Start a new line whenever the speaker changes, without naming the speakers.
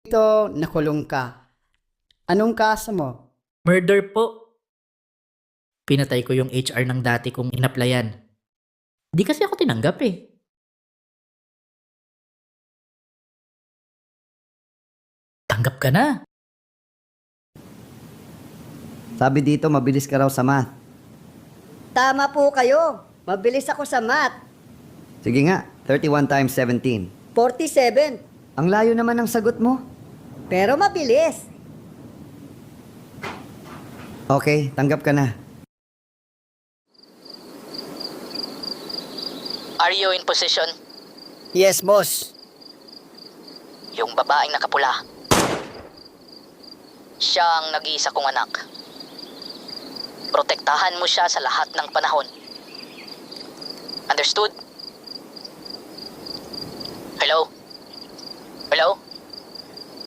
Dito, nakulong ka. Anong kaso mo?
Murder po. Pinatay ko yung HR ng dati kong inaplayan. Di kasi ako tinanggap eh. Tanggap ka na.
Sabi dito, mabilis ka raw sa math.
Tama po kayo. Mabilis ako sa math.
Sige nga, 31 times 17.
47.
Ang layo naman ng sagot mo.
Pero mabilis.
Okay, tanggap ka na.
Are you in position?
Yes, boss.
Yung babaeng nakapula. Siya ang nag-iisa kong anak. Protektahan mo siya sa lahat ng panahon. Understood? Hello? Hello?